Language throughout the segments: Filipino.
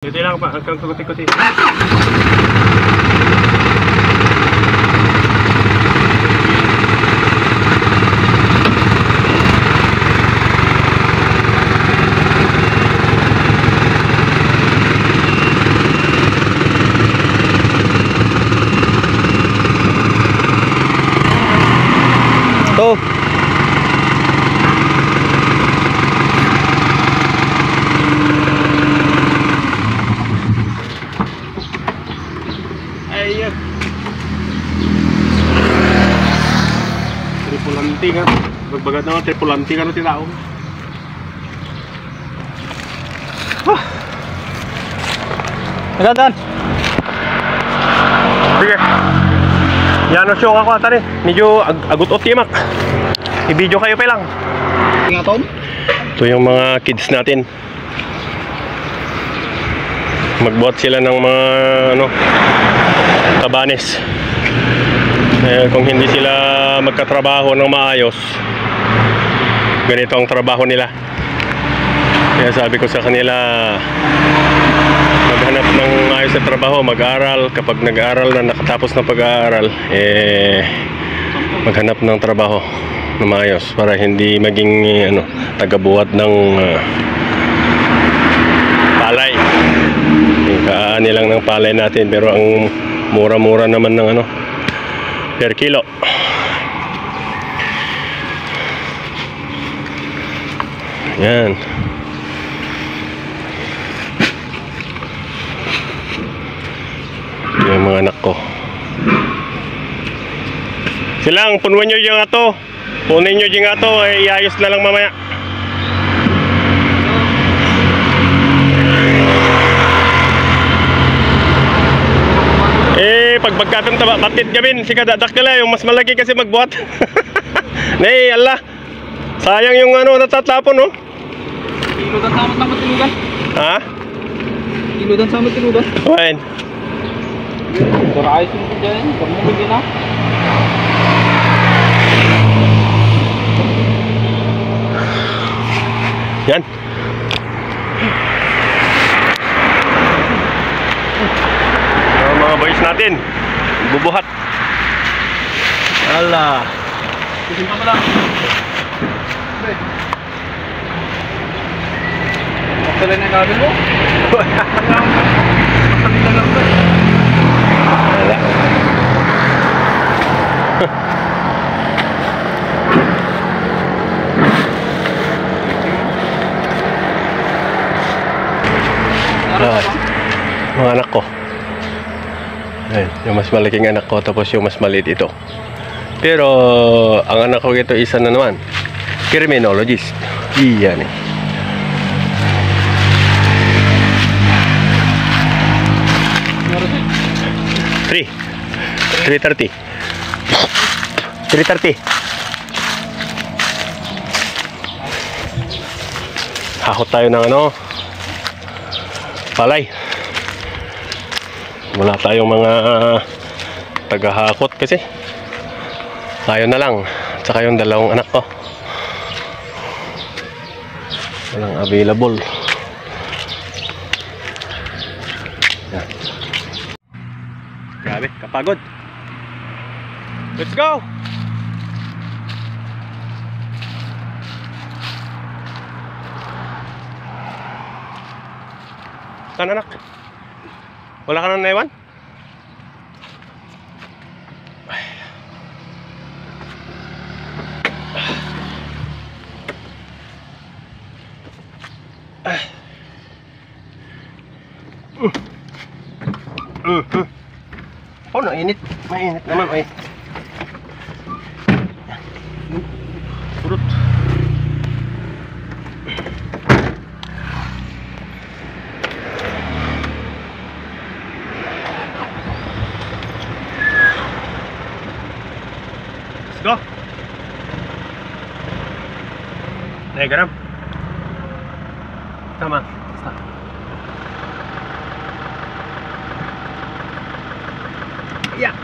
Dito lang pa, hanggang kuti-kuti. Ito. Ayun. Tripulanti kan. Berbagat naman tripulanti kan si tao. Agad. Sige. Yan o show ako ata rin. Medyo agot o timak. I-video kayo pa lang. Ito yung mga kids natin. Magbuhat sila ng mga tabanes. Kung hindi sila magkatrabaho ng maayos, ganito ang trabaho nila. Kaya sabi ko sa kanila, maghanap ng maayos na trabaho, mag-aaral. Kapag nag-aaral na, nakatapos ng pag-aaral, maghanap ng trabaho na maayos para hindi maging tagabuhat ng palay. Kaani lang ng palay natin, pero ang mura-mura naman ng per kilo. Yan. Yung mga anak ko. Silang, punuan nyo yung ato. Punin nyo yung ato, iayos na lang mamaya. Pagkatang batid gamin, si kadadak kala, yung mas malaki kasi magbuhat. Nay, Allah. Sayang yung natatapon, no? Kilo dan sama tinugan. Ha? Kilo dan sama tinugan. Wain. Ayos mo dyan, pagmumigin na. Yan. Mga boys natin, bubuhat. Ala. Simpa mo lang. Magtala na yung gabi mo. Magtala lang ba? Ala. Mga anak ko. Ayun, yung mas malaking anak ko, tapos yung mas maliit ito. Pero ang anak ko ito isa na naman, criminologist. Iyan eh. $330. Hakot tayo ng palay. Wala tayong mga tagahakot kasi tayo na lang, tsaka yung dalawang anak ko walang available. Yan. Grabe, kapagod. Let's go! Saan anak? Wala ka nang naiwan? Oh, nainit. Mainit naman, ay. Purot. Let's go. Garam. Tama. Stop. Yeah.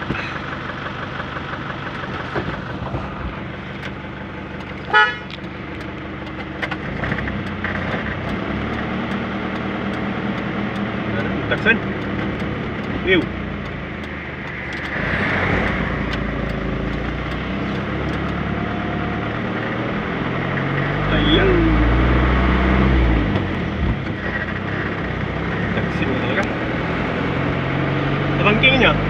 Taksan. Ew. Ayan. Taksin na talaga. Rangking niya.